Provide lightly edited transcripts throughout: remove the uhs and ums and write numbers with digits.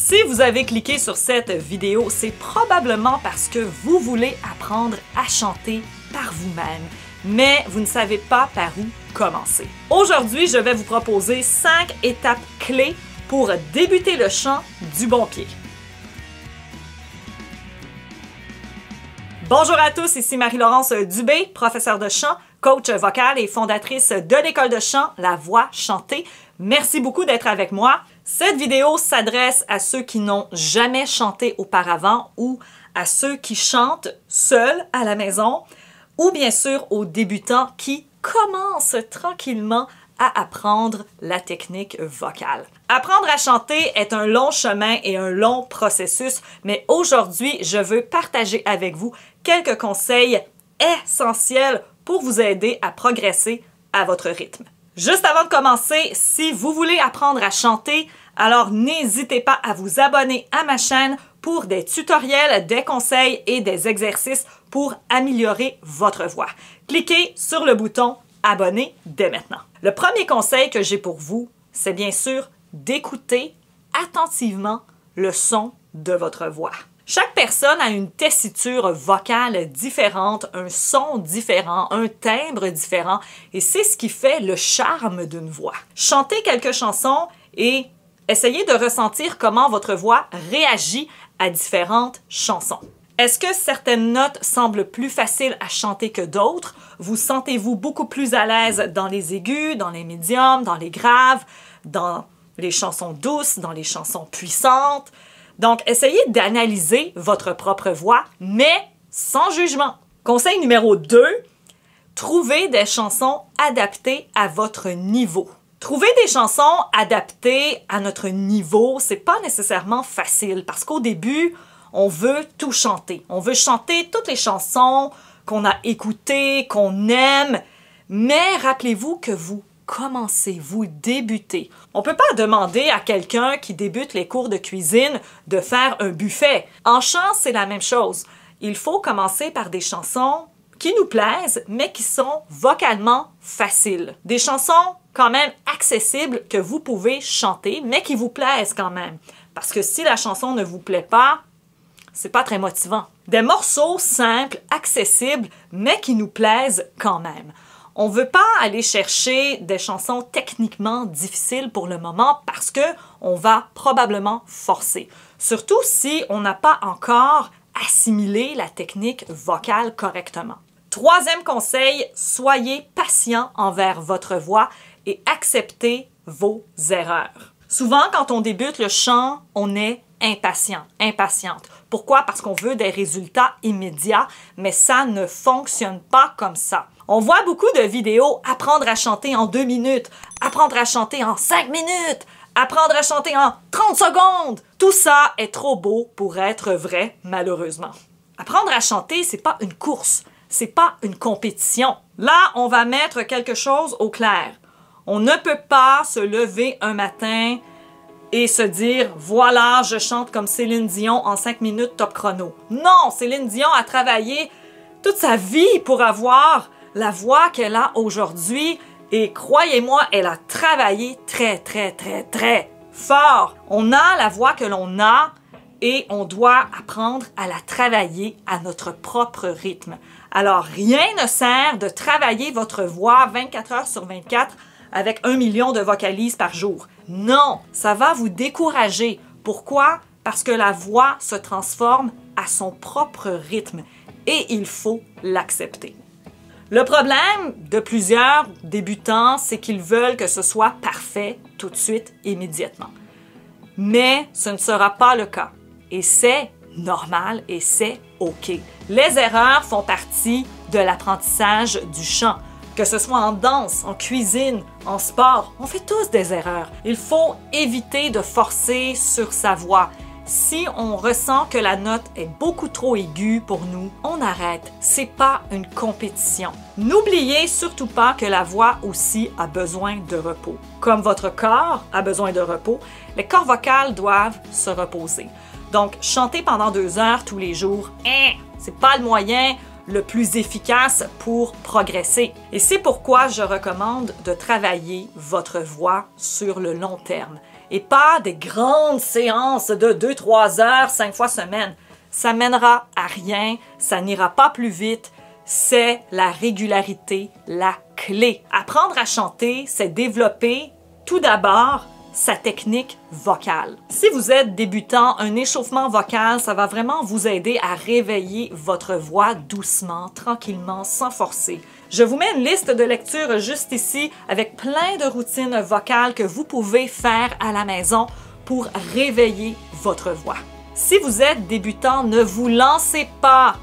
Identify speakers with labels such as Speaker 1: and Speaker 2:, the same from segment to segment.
Speaker 1: Si vous avez cliqué sur cette vidéo, c'est probablement parce que vous voulez apprendre à chanter par vous-même, mais vous ne savez pas par où commencer. Aujourd'hui, je vais vous proposer 5 étapes clés pour débuter le chant du bon pied. Bonjour à tous, ici Marie-Laurence Dubé, professeure de chant, coach vocal et fondatrice de l'école de chant La Voix chantée. Merci beaucoup d'être avec moi. Cette vidéo s'adresse à ceux qui n'ont jamais chanté auparavant ou à ceux qui chantent seuls à la maison ou bien sûr aux débutants qui commencent tranquillement à apprendre la technique vocale. Apprendre à chanter est un long chemin et un long processus, mais aujourd'hui, je veux partager avec vous quelques conseils essentiels pour vous aider à progresser à votre rythme. Juste avant de commencer, si vous voulez apprendre à chanter, alors n'hésitez pas à vous abonner à ma chaîne pour des tutoriels, des conseils et des exercices pour améliorer votre voix. Cliquez sur le bouton « Abonner » dès maintenant. Le premier conseil que j'ai pour vous, c'est bien sûr d'écouter attentivement le son de votre voix. Chaque personne a une tessiture vocale différente, un son différent, un timbre différent, et c'est ce qui fait le charme d'une voix. Chantez quelques chansons et essayez de ressentir comment votre voix réagit à différentes chansons. Est-ce que certaines notes semblent plus faciles à chanter que d'autres? Vous sentez-vous beaucoup plus à l'aise dans les aigus, dans les médiums, dans les graves, dans les chansons douces, dans les chansons puissantes? Donc, essayez d'analyser votre propre voix, mais sans jugement. Conseil numéro 2, trouvez des chansons adaptées à votre niveau. Trouver des chansons adaptées à notre niveau, c'est pas nécessairement facile parce qu'au début, on veut tout chanter. On veut chanter toutes les chansons qu'on a écoutées, qu'on aime, mais rappelez-vous que vous commencez, vous débutez. On ne peut pas demander à quelqu'un qui débute les cours de cuisine de faire un buffet. En chant, c'est la même chose. Il faut commencer par des chansons qui nous plaisent, mais qui sont vocalement faciles. Des chansons quand même accessibles que vous pouvez chanter, mais qui vous plaisent quand même. Parce que si la chanson ne vous plaît pas, c'est pas très motivant. Des morceaux simples, accessibles, mais qui nous plaisent quand même. On ne veut pas aller chercher des chansons techniquement difficiles pour le moment parce qu'on va probablement forcer. Surtout si on n'a pas encore assimilé la technique vocale correctement. Troisième conseil, soyez patient envers votre voix et acceptez vos erreurs. Souvent, quand on débute le chant, on est impatient, impatiente. Pourquoi? Parce qu'on veut des résultats immédiats, mais ça ne fonctionne pas comme ça. On voit beaucoup de vidéos « Apprendre à chanter en 2 minutes »,« Apprendre à chanter en 5 minutes »,« Apprendre à chanter en 30 secondes ». Tout ça est trop beau pour être vrai, malheureusement. Apprendre à chanter, c'est pas une course, c'est pas une compétition. Là, on va mettre quelque chose au clair. On ne peut pas se lever un matin et se dire « Voilà, je chante comme Céline Dion en 5 minutes top chrono ». Non, Céline Dion a travaillé toute sa vie pour avoir la voix qu'elle a aujourd'hui et croyez-moi, elle a travaillé très fort. On a la voix que l'on a et on doit apprendre à la travailler à notre propre rythme. Alors, rien ne sert de travailler votre voix 24 heures sur 24 avec 1 million de vocalises par jour. Non, ça va vous décourager. Pourquoi? Parce que la voix se transforme à son propre rythme et il faut l'accepter. Le problème de plusieurs débutants, c'est qu'ils veulent que ce soit parfait tout de suite, immédiatement. Mais ce ne sera pas le cas. Et c'est normal et c'est OK. Les erreurs font partie de l'apprentissage du chant. Que ce soit en danse, en cuisine, en sport, on fait tous des erreurs. Il faut éviter de forcer sur sa voix. Si on ressent que la note est beaucoup trop aiguë pour nous, on arrête. C'est pas une compétition. N'oubliez surtout pas que la voix aussi a besoin de repos. Comme votre corps a besoin de repos, les cordes vocales doivent se reposer. Donc, chanter pendant 2 heures tous les jours, c'est pas le moyen le plus efficace pour progresser. Et c'est pourquoi je recommande de travailler votre voix sur le long terme. et pas des grandes séances de 2-3 heures 5 fois semaine. Ça mènera à rien, ça n'ira pas plus vite. C'est la régularité, la clé. Apprendre à chanter, c'est développer tout d'abord sa technique vocale. Si vous êtes débutant, un échauffement vocal, ça va vraiment vous aider à réveiller votre voix doucement, tranquillement, sans forcer. Je vous mets une liste de lecture juste ici avec plein de routines vocales que vous pouvez faire à la maison pour réveiller votre voix. Si vous êtes débutant, ne vous lancez pas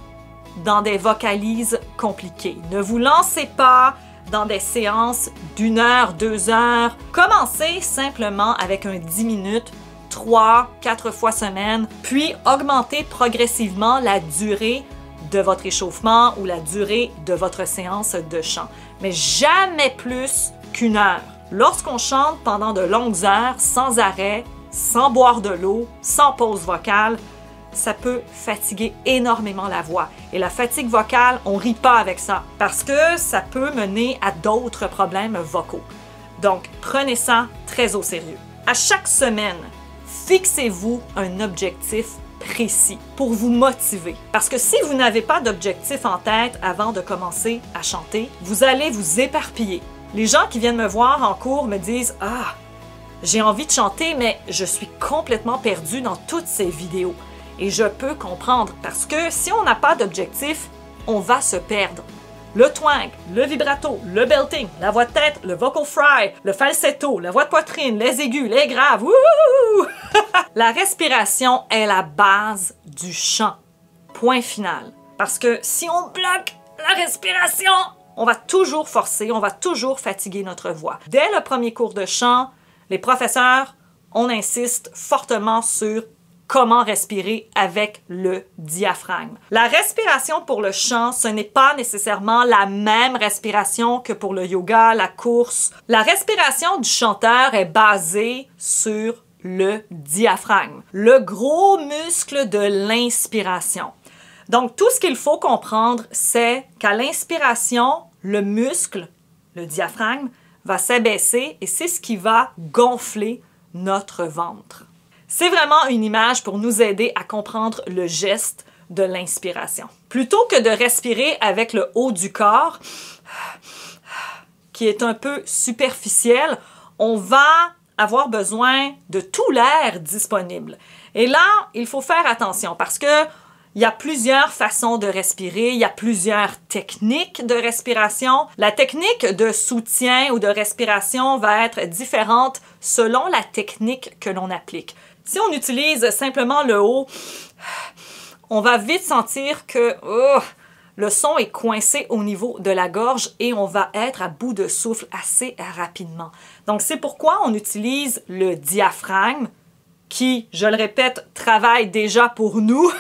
Speaker 1: dans des vocalises compliquées. Ne vous lancez pas dans des séances d'1 heure, 2 heures. Commencez simplement avec un 10 minutes, 3-4 fois semaine, puis augmentez progressivement la durée de votre échauffement ou la durée de votre séance de chant. Mais jamais plus qu'1 heure. Lorsqu'on chante pendant de longues heures, sans arrêt, sans boire de l'eau, sans pause vocale, ça peut fatiguer énormément la voix. Et la fatigue vocale, on rit pas avec ça parce que ça peut mener à d'autres problèmes vocaux. Donc, prenez ça très au sérieux. À chaque semaine, fixez-vous un objectif précis pour vous motiver. Parce que si vous n'avez pas d'objectif en tête avant de commencer à chanter, vous allez vous éparpiller. Les gens qui viennent me voir en cours me disent « Ah, j'ai envie de chanter, mais je suis complètement perdu dans toutes ces vidéos. » Et je peux comprendre parce que si on n'a pas d'objectif, on va se perdre. Le twang, le vibrato, le belting, la voix de tête, le vocal fry, le falsetto, la voix de poitrine, les aigus, les graves. Wouhou! La respiration est la base du chant. Point final. Parce que si on bloque la respiration, on va toujours forcer, on va toujours fatiguer notre voix. Dès le premier cours de chant, les professeurs, on insiste fortement sur comment respirer avec le diaphragme. La respiration pour le chant, ce n'est pas nécessairement la même respiration que pour le yoga, la course. La respiration du chanteur est basée sur le diaphragme, le gros muscle de l'inspiration. Donc, tout ce qu'il faut comprendre, c'est qu'à l'inspiration, le muscle, le diaphragme, va s'abaisser et c'est ce qui va gonfler notre ventre. C'est vraiment une image pour nous aider à comprendre le geste de l'inspiration. Plutôt que de respirer avec le haut du corps, qui est un peu superficiel, on va avoir besoin de tout l'air disponible. Et là, il faut faire attention parce que il y a plusieurs façons de respirer, il y a plusieurs techniques de respiration. La technique de soutien ou de respiration va être différente selon la technique que l'on applique. Si on utilise simplement le haut, on va vite sentir que le son est coincé au niveau de la gorge et on va être à bout de souffle assez rapidement. Donc, c'est pourquoi on utilise le diaphragme qui, je le répète, travaille déjà pour nous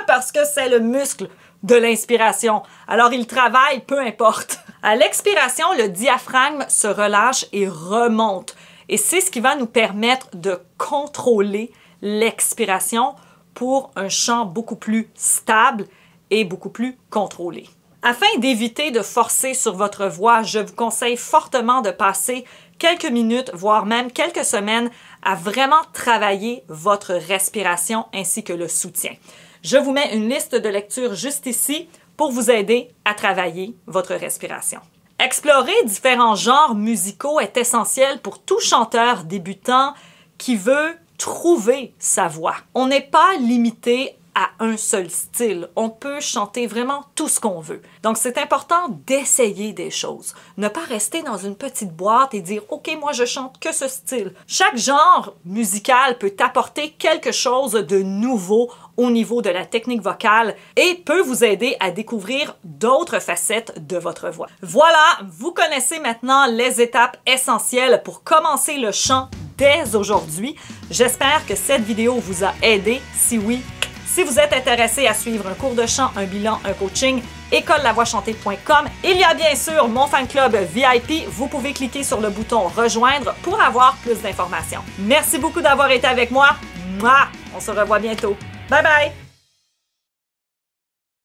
Speaker 1: parce que c'est le muscle de l'inspiration. Alors, il travaille, peu importe. À l'expiration, le diaphragme se relâche et remonte. Et c'est ce qui va nous permettre de contrôler l'expiration pour un chant beaucoup plus stable et beaucoup plus contrôlé. Afin d'éviter de forcer sur votre voix, je vous conseille fortement de passer quelques minutes, voire même quelques semaines, à vraiment travailler votre respiration ainsi que le soutien. Je vous mets une liste de lecture juste ici pour vous aider à travailler votre respiration. Explorer différents genres musicaux est essentiel pour tout chanteur débutant qui veut trouver sa voix. On n'est pas limité à un seul style. On peut chanter vraiment tout ce qu'on veut. Donc, c'est important d'essayer des choses. Ne pas rester dans une petite boîte et dire « Ok, moi, je chante que ce style ». Chaque genre musical peut apporter quelque chose de nouveau au niveau de la technique vocale et peut vous aider à découvrir d'autres facettes de votre voix. Voilà, vous connaissez maintenant les étapes essentielles pour commencer le chant dès aujourd'hui. J'espère que cette vidéo vous a aidé. Si oui, si vous êtes intéressé à suivre un cours de chant, un bilan, un coaching, écolelavoixchantée.com. Il y a bien sûr mon fan club VIP. Vous pouvez cliquer sur le bouton rejoindre pour avoir plus d'informations. Merci beaucoup d'avoir été avec moi. Mouah! On se revoit bientôt. Bye bye!